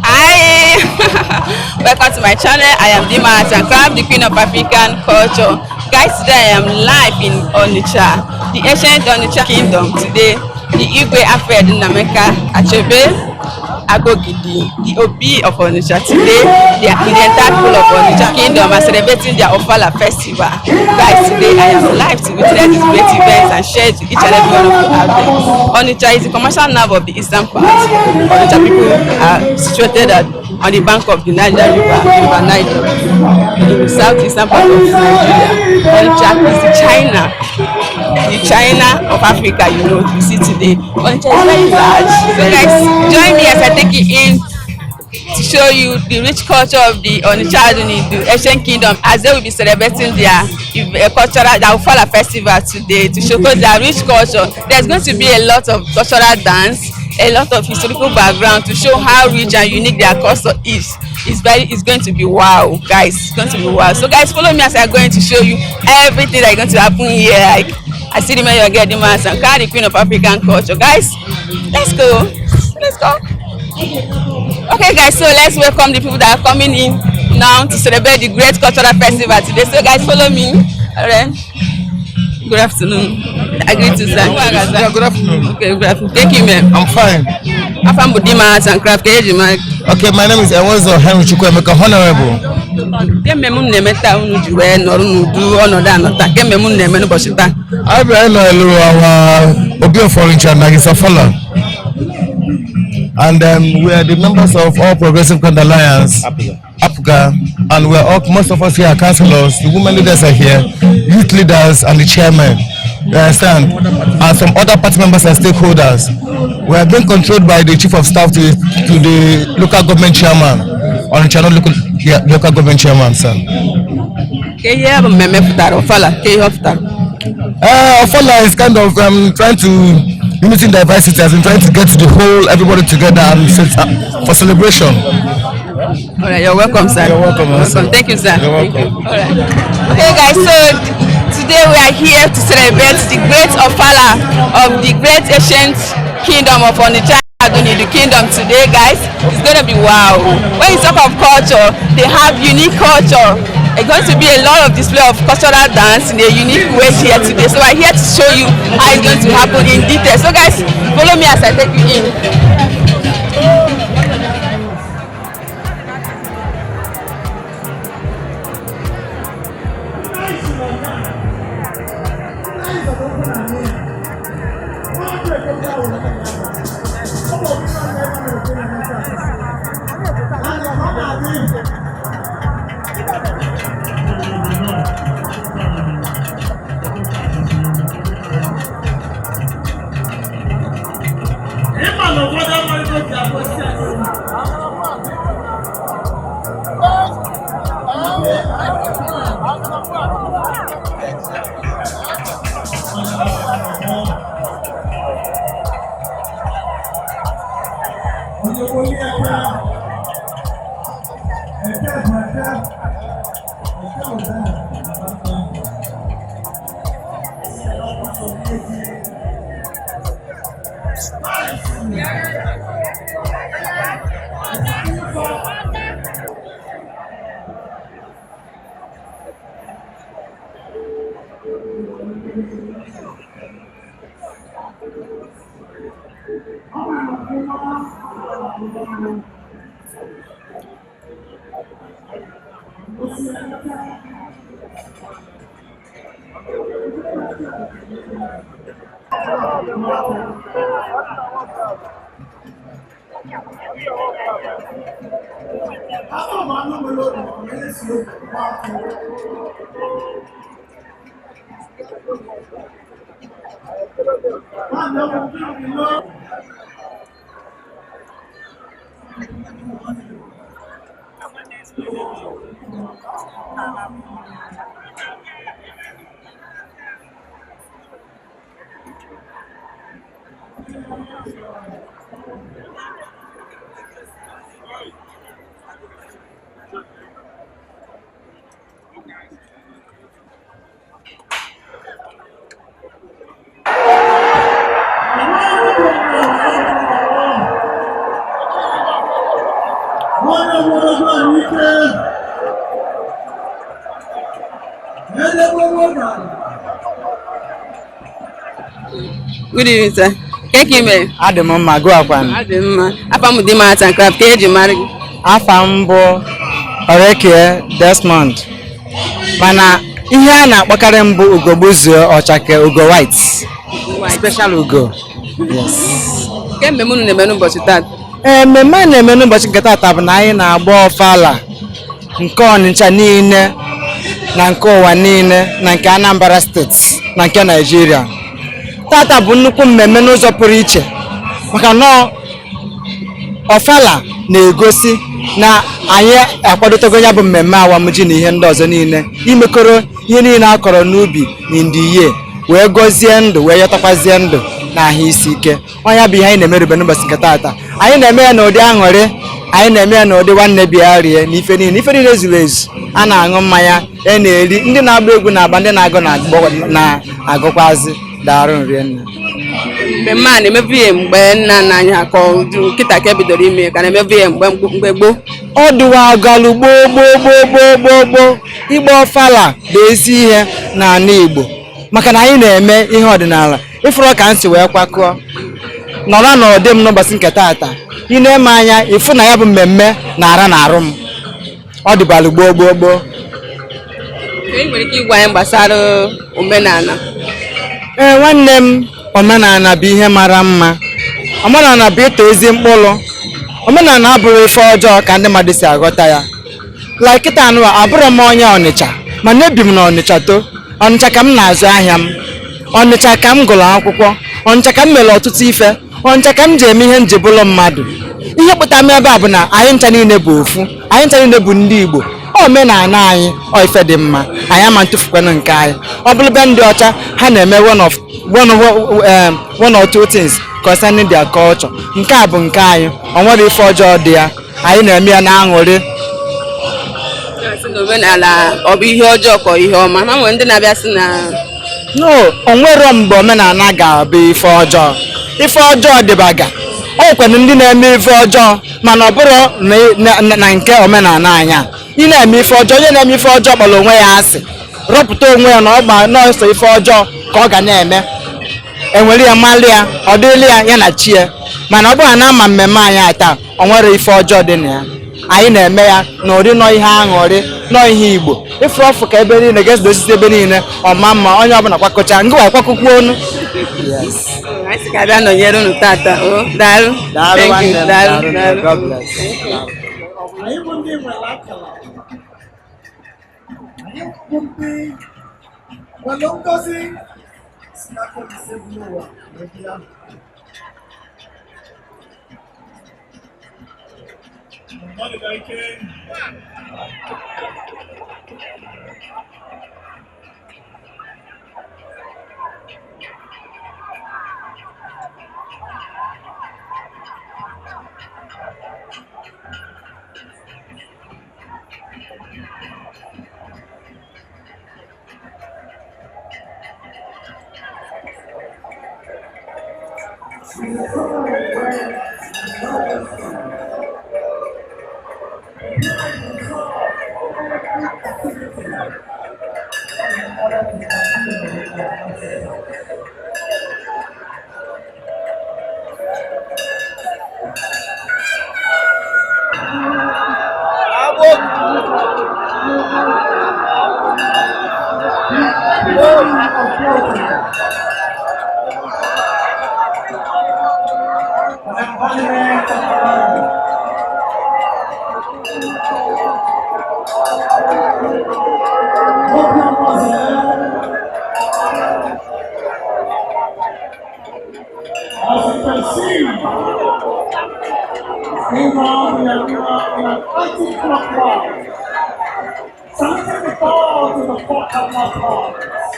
Hi, welcome to my channel. I am Dima and Crab, the queen of African culture. Guys, today I am live in Onitsha, the ancient Onitsha kingdom. Today, the Igwe Afed Nameka Achebe Agogidi, the Obi of Onitsha. Today, the entire people of Onitsha kingdom are celebrating their Ofala festival. Guys, today I am live to witness these great events and share it to each and every one of you out there. Onitsha is the commercial nerve of the eastern part. Onitsha people are situated on the bank of the Niger River, River Niger, in the southeastern part of Nigeria. Onitsha is the China of Africa, you know, you see today. Onitsha is very large. So guys, join me as I take you in to show you the rich culture of the Onitsha Ado, the ancient kingdom, as they will be celebrating their Ofala festival today to showcase their rich culture. There's going to be a lot of cultural dance, a lot of historical background to show how rich and unique their culture is. It's going to be wow, guys. It's going to be wow. So guys, follow me as I'm going to show you everything that is going to happen here. Like I see the man you're getting mass and the queen of African culture. Guys, let's go. Let's go. Okay guys, so let's welcome the people that are coming in now to celebrate the great cultural festival today. So guys, follow me. Alright. Good afternoon. I greet you, sir. Yeah, good afternoon. Okay, good afternoon. Thank you, ma'am. I'm fine. I'm from Budima Arts and Craft. Okay, my name is Enwezo Henry Chukwemeka, Honorable. I've been Ofala. And we are the members of All Progressive Grand Alliance, APGA, and most of us here are councillors, the women leaders are here, youth leaders, and the chairman. You understand? And some other party members and stakeholders. We are being controlled by the chief of staff to the local government chairman, or the channel local government chairman, sir. Ofala is kind of trying to unity diversity, has been trying to get the whole everybody together and for celebration. All right, you're welcome, sir. You're welcome, sir. Thank you, sir. You're welcome. All right. Okay, guys. So today we are here to celebrate the great Ofala of the great ancient kingdom of Onitsha Ado, the kingdom today, guys. It's gonna be wow. When you talk of culture, they have unique culture. It's going to be a lot of display of cultural dance in a unique way here today. So I'm here to show you how it's going to happen in detail. So guys, follow me as I take you in. Good evening, sir. Thank you, man. Adị m mma gụọ akwa m. Adị mma. Afa m dị Art and Craft ka eji mara gị. Afa m bụ Orekie Desmond. Mana ihe a na-akpọkarị m bụ ugogbuzuo ọchake ugo white. Special ugo. Yes. Ke mmemme unu na-eme n'ụbọchị taa? Mmemme a na-eme n'ụbọchị nke taata bụ na anyị na-agba Ofala nke Onitsha niile na nke ụwa niile na nke Anambra steeti na nke Nigeria. Tata bụ nnukwu mmemme n'ụzọ pụrụ iche maka na Ofala na-egosi na anyị akwadotego ya bụ mmemme awamuji na ihe ndị ọzọ niile imekọrọ ihe niile a kọrọ n'ubi n'indiye wee gọzie ndụ wee yọtakwazie ndụ na ahụ isi ike. Ọnya bụ ihe anyị na-emerube n'ụbọchị nke taata. Anyị na-eme ya n'ụdị aṅụrị, anyị na-eme ya n'ụdị nwanne bịa rie na ife niile zuru ezu. A na-aṅụ mmanya, na-eri, ndị na-agba egwu na-agba, ndị na-agụ na-agụkwazi. Daarụ nri nne. Mmemme a na-emebu ihe mgbe nna nna anyị ha kọọ udu nkịta ka ebidoro ime ka na-emebu ihe mgbe gboo. Ọ dịwagalu gboo. Ịgba Ofala bụ ezi ihe n'ala Igbo maka na anyị na-eme ihe ọdịnala. Ịfụrụ ka nsi wee kwakọọ nọrọ n'ụdị m n'ụbọchị nke taata. Ị na-eme anya ịfụ na ya bụ mmemme na-ara n'arụ m. Ọ dịbalụ gboo. Ị nwere ike ịgwa anyị gbasara omenala? Nwanne m, omenala bụ ihe mara mma. Omenala bụ ịtọ ezi mkpụrụ. Omenala abụrụ ife ọjọọ ka ndị mmadụ si aghọta ya. Kịta anụ abụrụ m onye Ọnịcha mana ebi m na Ọnịcha too. Ọnịcha ka m na-azụ ahịa m. Ọnịcha ka m gụrụ akwụkwọ. Ọnịcha ka m mere ọtụtụ ife. Ọnịcha ka m ji eme ihe m ji bụrụ mmadụ. Ihe kpụtara m ebe a bụ na anyị ncha niile bụ ofu. Anyị ncha niile bụ ndị Igbo. Omenala anyị ọ ife dị mma. Anyị ama ntụfukwanụ nke anyị. Ọ bụrụ be ndị ọcha ha na-eme one or two things concerning their culture. Nke a bụ nke anyị. Ọ nwere ife ọjọọ dị ya. Anyị na-eme ya na-aṅụrị. Omenala ọ bụ ihe ọjọọ ka ihe ọma? Ma nwere ndị na-abịa sị na no, o nwero mgbe omenala ga-abụ ife ọjọọ. Ife ọjọọ dịbaga. O nwekwara ndị na-eme ife ọjọọ mana ọ bụrụ na nke omenala anyị a. Ị na-eme ife ọjọọ, onye na-eme ife ọjọọ kpọrọ onwe ya asị, rọpụta onwe ya na ọ nọọsọ ife ọjọọ ka ọ ga na-eme. Enwere ya mmalị ya, ọ dịrị ya na chi ya. Mana ọ bụrụ na ama mmemme anyị taa, o nwere ife ọjọọ dị na ya. Anyị na-eme ya n'ụdị nọ ihe aṅụrị, nọ ihe Igbo. Ife ọfụ ka ebe niile ga-esi osisi ebe niile ọma mma onye ọbụla kwakọcha ngị wa kwakọkwu onu. anyị sị ka abịa nọnyere unu tata. Daalụ. God bless. As you can see, we are in an anti-clockwise. Something we call to the fourth of our hearts.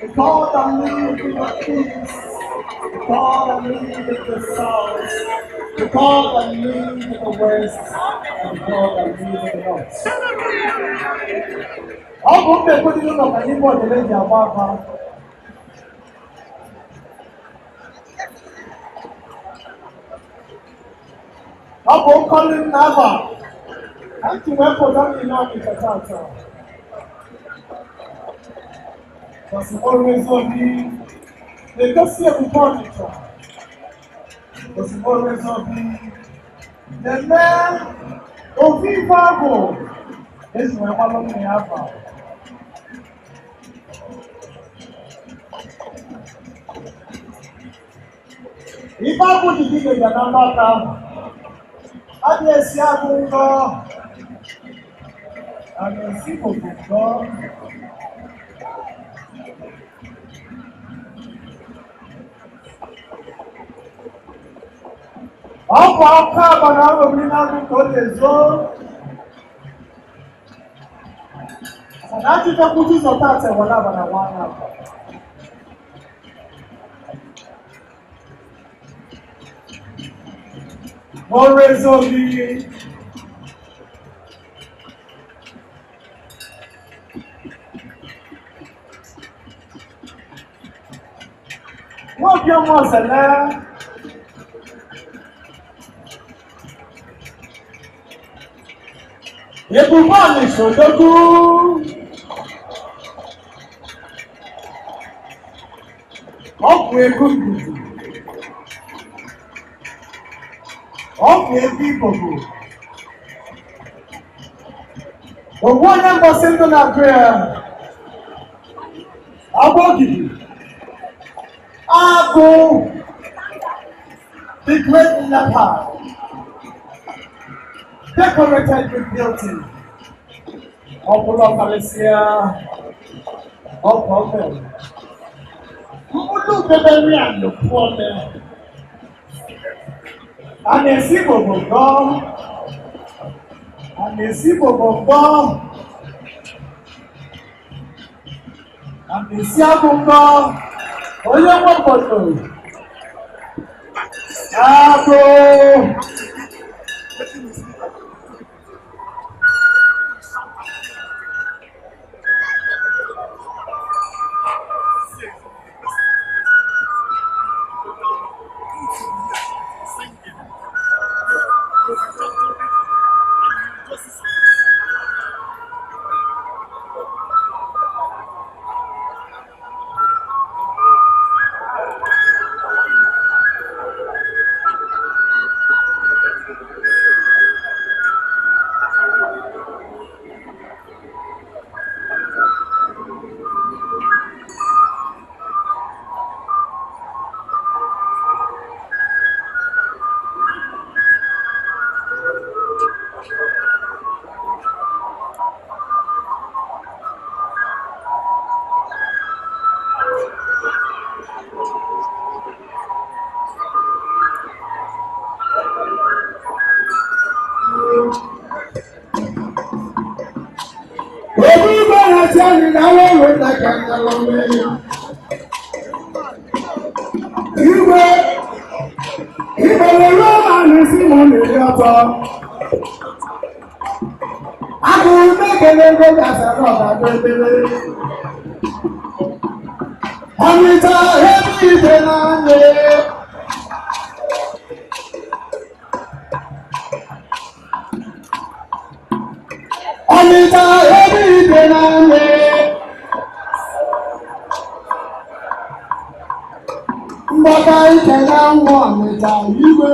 The God that lives in the peace. The God that lives in the south. The God that lives in the west. And the God that lives in the north. How come they put it on the name of the lady Ababa? How come calling Nava? And to where for them in Onitsha Ado. Because always only they just see a Onitsha. Because always only the man of Vivago. This is my mother in Ava. Vivago did the number down. And yes, Yago, and the people of God. Ọ̀pọ̀ ọkọ̀ àbànà òmìnira náà tó lè zó. Láti tó kújú sọ̀tà àtẹ̀wọ̀ lábànà wọn náà. Wọ́n rẹ̀ zó bí. Wọ́n bí ọmọ ọ̀sẹ̀lẹ̀. Ebùbọ́ àmì ìṣòdógú. Ọ̀pọ̀ egún gbùgbù. Ọ̀pọ̀ ebi gbogbo. Òwú onye mbọsị ndụ na-agụ ya. Agbọgidi. Agụ. The great leopard. Decorated with beauty. Ọ̀pọ̀lọpọ̀ Malaysia. Ọ̀pọ̀lọpọ̀. Mbulu bebe rí àlòkù ọ̀lẹ. A na-esi gbogbo gbọ́. A na-esi gbogbo gbọ́. A na-esi agụ gbọ́. Onye nwe obodo. Agụ. Igwe ìbẹ̀rẹ̀ lọ́wọ́ ní sí mo lè yọtọ̀. Agụ mekele ngoga sara ọga bebere. Onitsha ebe ide n'anya. Onitsha ebe ide n'anya. Mbaka ike na nwa Onitsha igwe.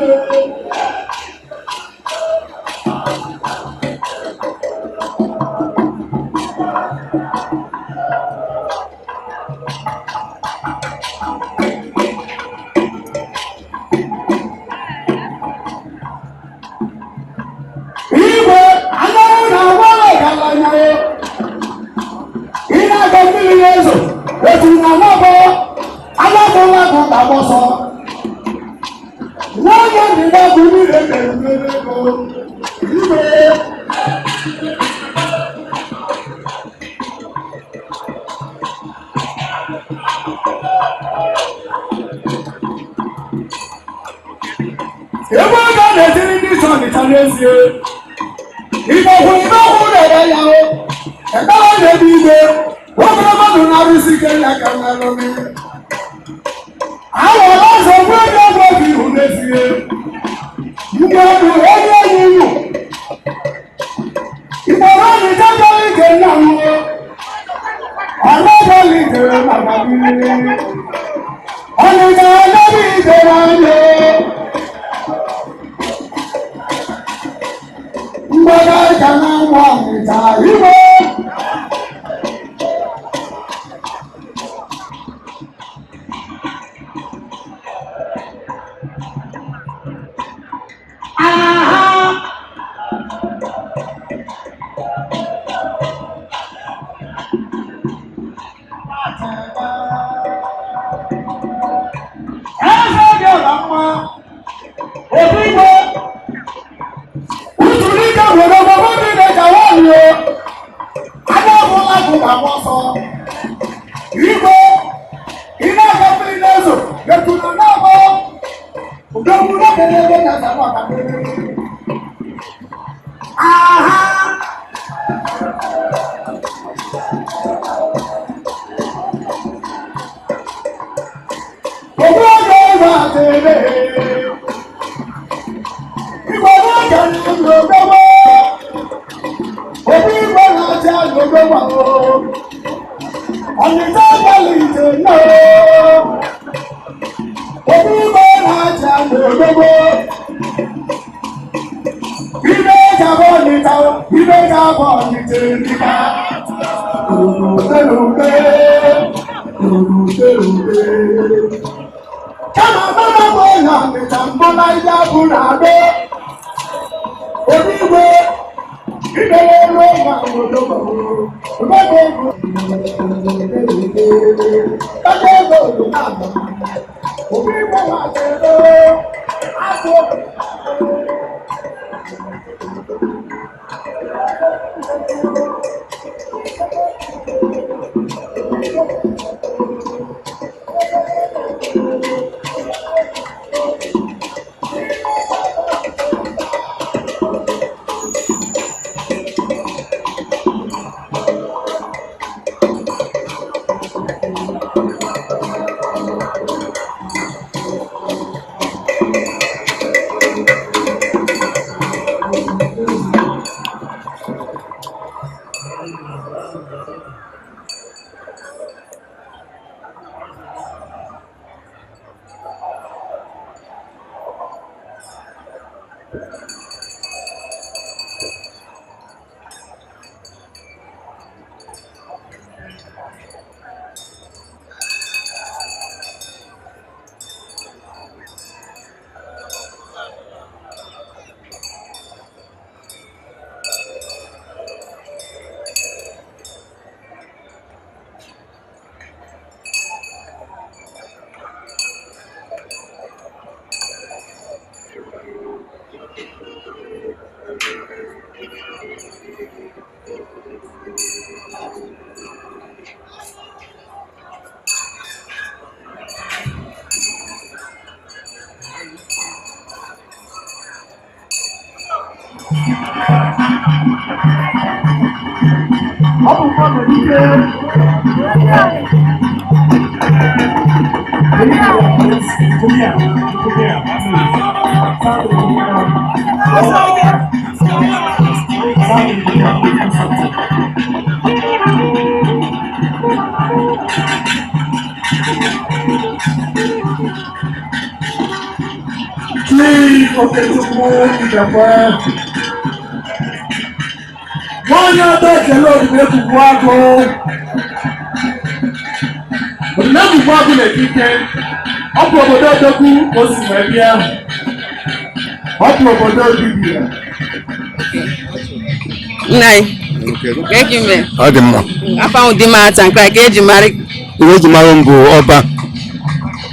Igwe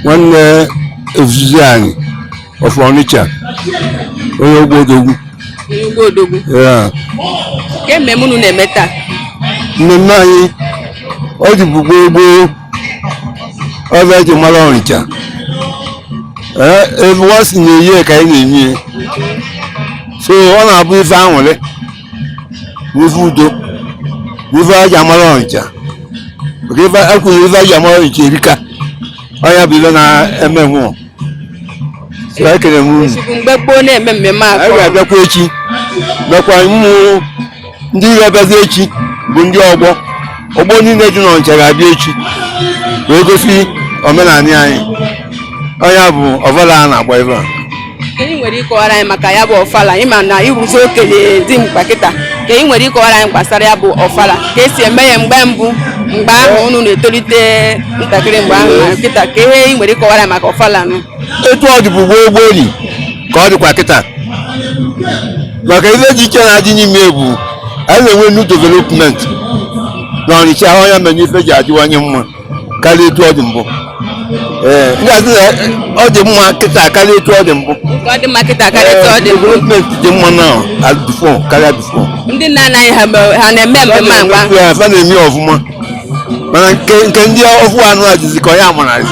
nwanne ezuzi anyị of Onitsha onye Obollo-Afor. Yeah. Ke mmemme unu na-eme taa? Mmemme anyị ọ dị bụ gboo ọbịa ji mara Onitsha. Ebe ọ si na-eyi ka anyị na-enye, so ọ na-abụ ife anwụrị n'ife udo n'ife aji amara Onitsha, maka ife akwụghị ife aji amara Onitsha erika ọnya bụ ife na-eme nwụọ. So ekele m unu. Mgbe gboo na-eme mmemme a anyị ga-abịakwa echi, bịakwa ụmụ ndị ga-abịazi echi bụ ndị ọgbọ niile dị n'Onitsha ga-abịa echi wee gosi omenala anyị. Onye bụ Ofala a na-agba ebe a. Ka ị nwere ịkọwara anyị maka ya bụ Ofala, ịma na ịwụzi okenye dị mkpa kịta, ka ị nwere ịkọwara anyị gbasara ya bụ Ofala, ka esi eme ya mgbe mbụ, mgbe ahụ unu na-etolite ntakịrị mgbe ahụ kịta, ka ihe ị nwere ịkọwara anyị maka Ofala nụ? Etu ọ dịbụ gboo ni ka ọ dịkwa kịta, maka ihe dị iche na-adị n'ime bụ anyị na-enwe new development na Onitsha. Onye mere ife ji adịwanye mma karịa etu ọ dị mbụ. Ọ dị mma kịta karịa etu ọ dị mbụ. Ọ dị mma kịta karịa etu ọ dị mbụ. Development dị mma na before karịa before. Ndị nna nna anyị ha na-eme mmemme agba. Ha na-eme ọfụma, mana nke ndị ọfụ anụ ajizi ka onye amara.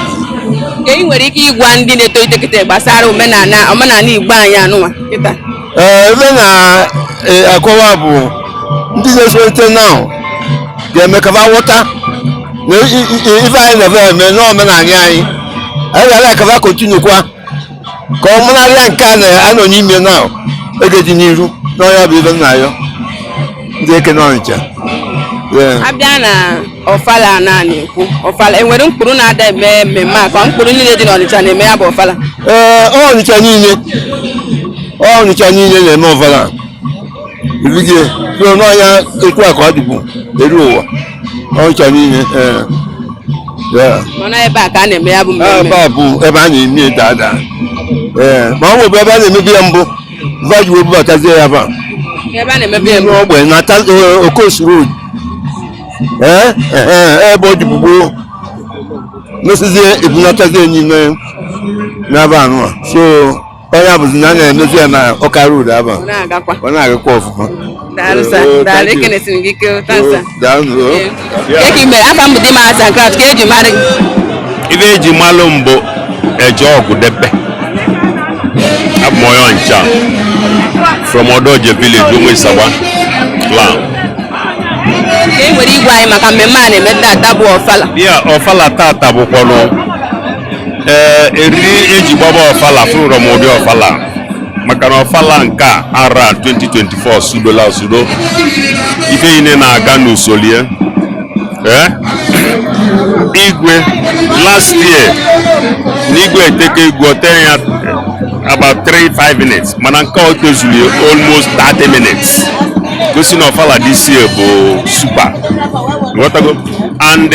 Ka ị nwere ike ịgwa ndị na-etolite kịta gbasara omenala Igbo anyị anụnwa kịta? Ebe na-akọwa bụ ndị na-esonite now ga-eme ka ha ghọta na ife anyị na-eme n'omenala anyị ga-ala ka ha kontinukwa ka ọ mararịa nke a na-anọ n'ime na oge dị n'iru n'ọnya bụ ife nna ya ndị eke n'Onitsha. Abịa na Ofala na-ekwu Ofala, enwere mkpụrụ na-ada eme mmemme a ka mkpụrụ niile dị n'Onitsha na-eme ya bụ Ofala? Onitsha niile na-eme Ofala ibigie so n'ọnya ekwu a ka ọ dịbụ eru ụwa. Onitsha niile mana ebe a ka a na-eme ya bụ mmemme. Ebe a bụ ebe a na-eme dada, ma ọ bụ ebe a na-emebi ya mbụ vaji wee bubatazie ya ba ebe a na-emebi ya ogbe na Okos Road. Ebe ọ dịbụ gboo mesizie ebunatazie n'ime n'ebe anụ a. So onye abụzi na a na-emezi ya na Ọka Road aba ọ na-agakwa ọfụma. Daalụ ekenesiri gị ike tansa. Eke mere aka mbụ dị m asa nkrat ka eji mara ife eji malụ mbụ eje ọgụ debe. Abụ m onye Onitsha from Odoje village Onitsha clan. Ka ị nwere igwe anyị maka mmemme a na-eme tata bụ Ofala? Ofala tata bụkwanụ eriri eji gbaba Ofala fụrụ m ụdị Ofala, maka na Ofala nke ara 2024 sudola sudo ife niile na-aga n'usoro igwe last year n'igwe eteke egwu otere ya about 3-5 minutes, mana nke ọ tozuru almost 30 minutes. Gosi na Ofala this year bụ super and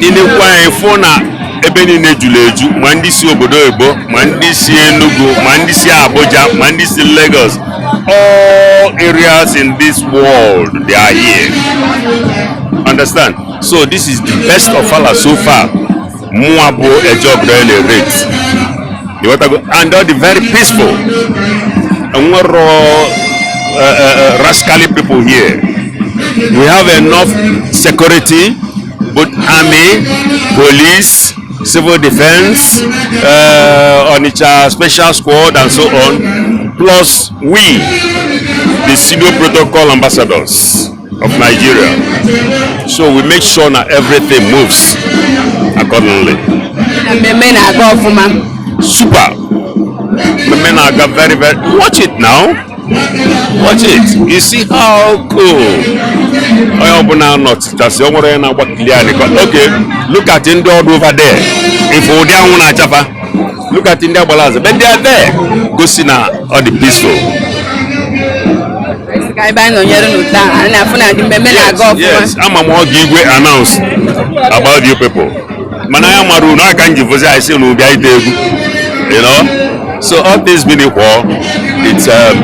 inekwa anyị fụ na ebe niile juru eju, ma ndị si obodo oyibo, ma ndị si Enugu, ma ndị si Abuja, ma ndị si Lagos. All areas in this world they are here. Understand? So this is the best Ofala so far. Muabo a job really rate. And all the very peaceful. And rascally people here. We have enough security, both army, police, civil defense, Onitsha special squad, and so on. Plus we, the senior protocol ambassadors of Nigeria. So we make sure that everything moves accordingly. Super. The men are very, very. Watch it now. Watch it. You see how cool. I open now not just okay, look at India over there. If we don't Java, look at India Balaza. But they are there. Go see now all the peaceful. Yes, I'm a more giveaway announce about you people. Manaya Maru, no, I can't give you. I say no, you know. So all this being equal, it's a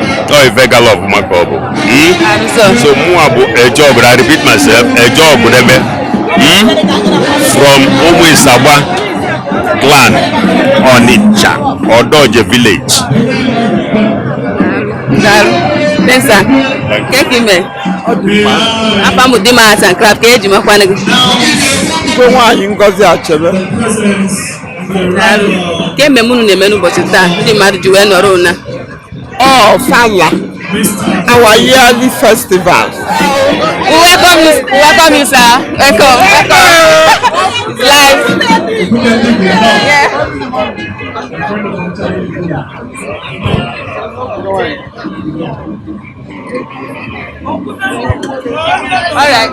very love my problem. So Muabu a job, I repeat myself, a job with them from Obollo-Afor clan Onitsha Ado village. Pensa, que me? Apa mudima asa craft que de makwana. Go nwaanyị Ngozi Achebe. Que me munu ne menu botita, di madu ji we noro na. Ofala, our yearly festival. Welcome you, sir. Welcome. Live. Yeah. All right.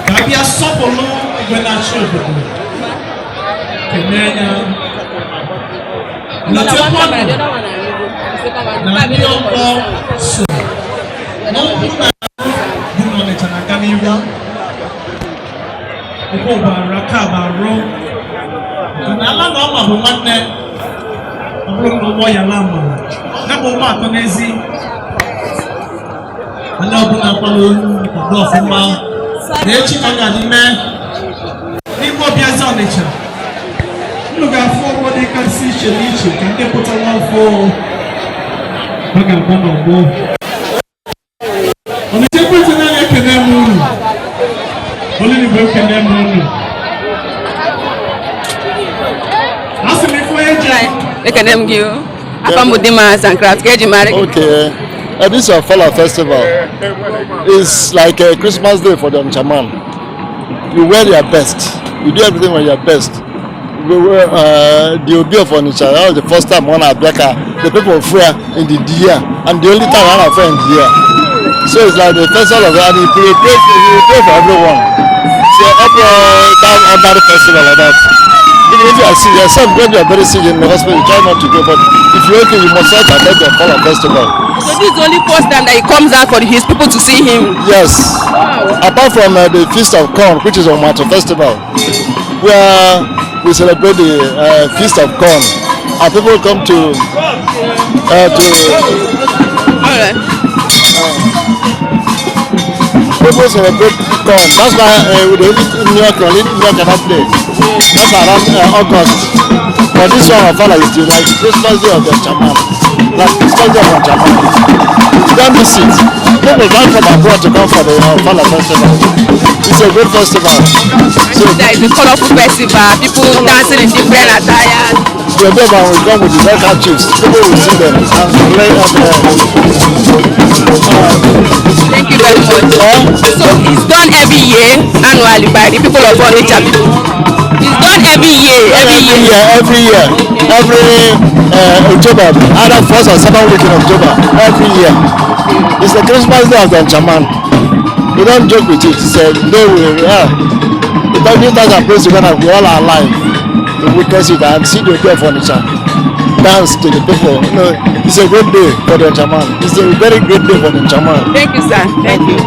Kabia sopolo igwena shodo. Kemenya. Na tempo. Na biombo so. No kuna dino ne tanagani wa. Ko ba raka ba ro. Na ala no ma bo manne. Abro no mo ya lama. Na bo ma to nezi. Ana bo na palo do fuma. Nechi kanga dime ni mo biaza Onitsha luga for what they can see shelichi can they put one for baga bono go Onitsha put na ya kenemu only ni bo kenemu asimi for eje Ekenem gi o. Apa mudima asa craft que de mari. Okay. This Ofala festival is like a Christmas day for the Onitsha man. You wear your best. You do everything with your best. The Obi of Onitsha, that was the first time one at Becca, the people free in the year, and the only time one at in the year. So it's like the festival of and you pray for everyone. So under the festival like that. Even if you are sick, yourself when you are very sick in the hospital, you try not to go, but if you're okay, you must not attend the Ofala festival. So this is the only first time that he comes out for his people to see him. Yes. Wow. Apart from the Feast of Corn, which is on Onitsha Festival, where we celebrate the Feast of Corn, and people come to Alright. People celebrate corn. That's why we don't New York cannot play. That's around August. But this one Ofala is the like Christmas day of the Chaman. Like Christmas day of the Chaman. You don't miss it. People come from abroad to come for the Ofala festival. It's a great festival. So there is a colorful festival. People dancing in different attires. The Obollo-Afor will come with the red handkerchiefs. People will see them and play on the. Thank you very much. So it's done every year annually by the people of Onitsha. It's done every year. Every October, either first or second week in October. Every year. It's the Christmas day of the Chaman. We don't joke with it. It's a day we the Bible does a place when we all are alive. To witness it and see the day of Onitsha. Dance to the people. You know, it's a great day for the Chaman. It's a very great day for the Chaman. Thank you, sir. Thank you.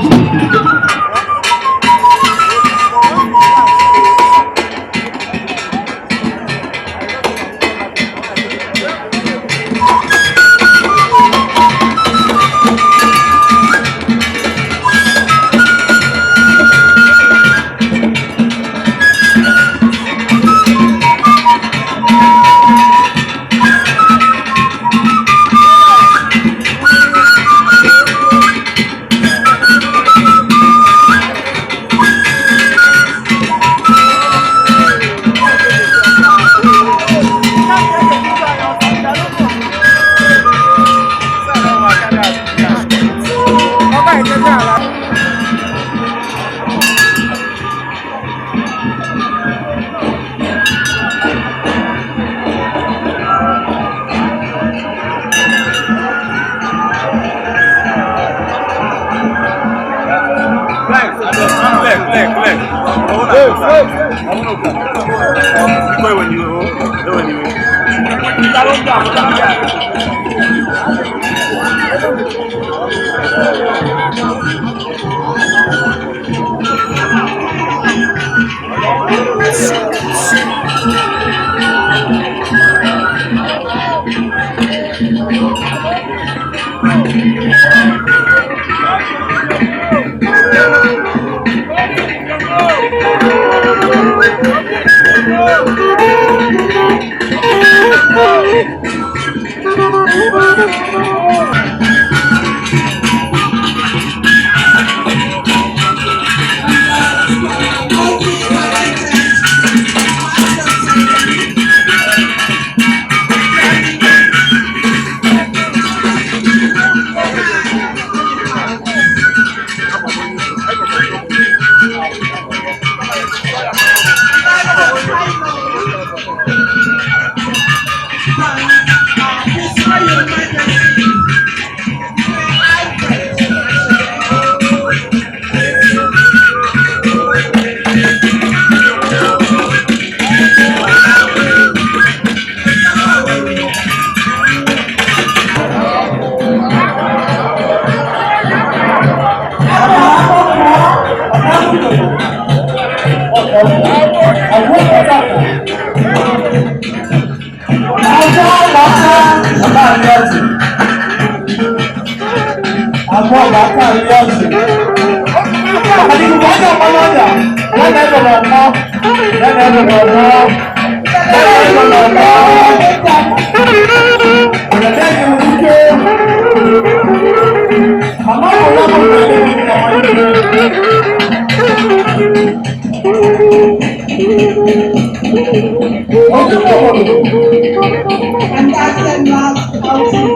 And that's the last outing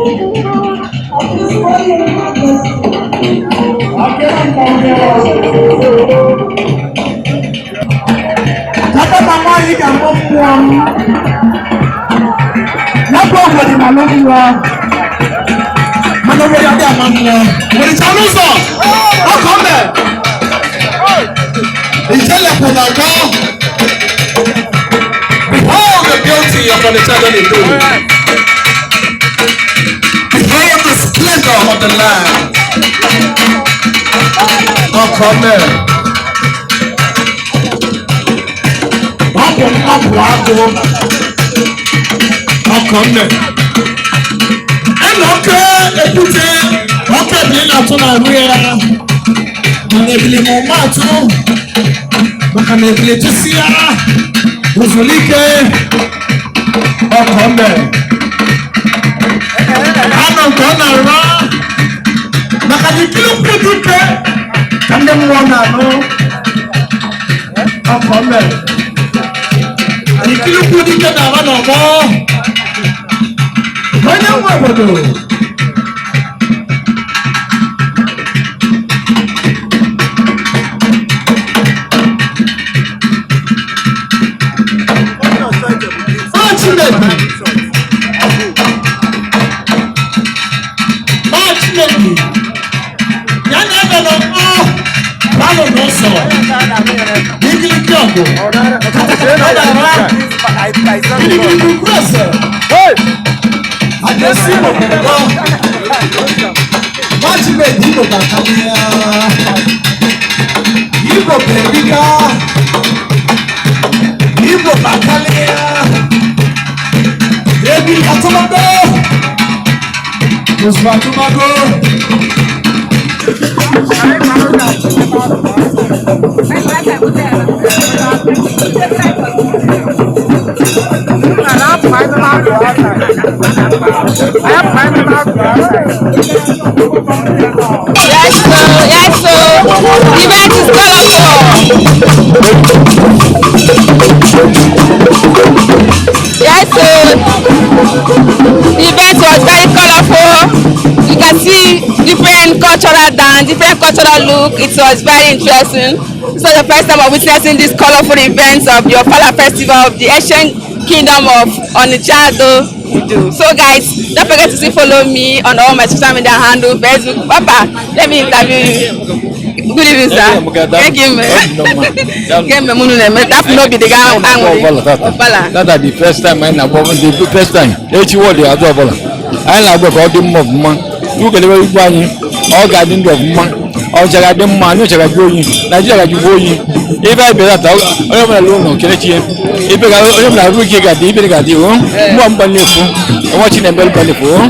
of this Royal Majesty. Tata mama yìí kà mọ́ fún wọn. Lápò ògbòdì màá fún wọn. Mọ̀nàwó yà dé àmà fún wọn. Òrìṣà ló sọ, ọkọ̀ mẹ́. Ìṣẹ̀lẹ̀ kò nà gbọ́. Behold the beauty of Onitsha Ado. Behold the splendor of the land. Ọkọ̀ mẹ́. Ọkọ̀ àgbo. Ọkọ̀ mẹ́. Ẹnì ọkọ̀ èkúté ọkọ̀ ìbílẹ̀ náà tún náà rí ẹ. Mànà ìbílẹ̀ mọ̀ máa tún. Màkànà ìbílẹ̀ tó sí ya. Òfòlíkè ọkọ̀ mẹ́. Àná nǹkan náà rọ. Màkànà ìbílẹ̀ kúndùn kẹ́. Kàndé mu wọn náà lọ. Ọkọ̀ mẹ́. Ìbílẹ̀ kúndùn kẹ́ náà wọ́n náà bọ́. Onye nwe obodo. Yes, so the event was very colorful. You can see different cultural dance, different cultural look. It was very interesting. So the first time of witnessing these colorful events of the Ofala festival of the ancient kingdom of Onitsha Ado. So guys, Don't forget to still follow me on all my social media handles, Facebook. Papa, let me interview you. Good evening, sir. Thank you, man. That not be the guy I'm Ofala. That is the first time I know. The first time. Each word they are Ofala. I know about the movement. You can never buy all garden of man. All Jagadam man, no Jagagoyi. Nigeria, you go in. If I be that, I am alone. Can I cheer? If I am not looking at the evening at the home, one bunny for watching a bell bunny for.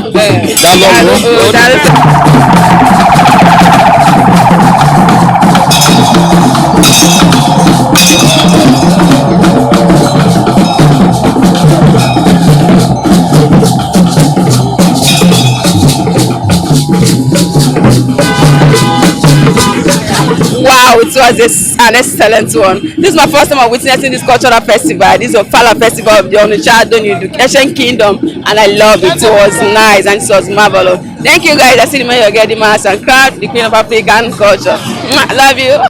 Wow, it was an excellent one. This is my first time of witnessing this cultural festival. This is Ofala festival of the Onitsha Ado Education Kingdom, and I love it. It was nice and it was marvelous. Thank you guys. I see the man you get the mass and craft, the Queen of African culture. Love you.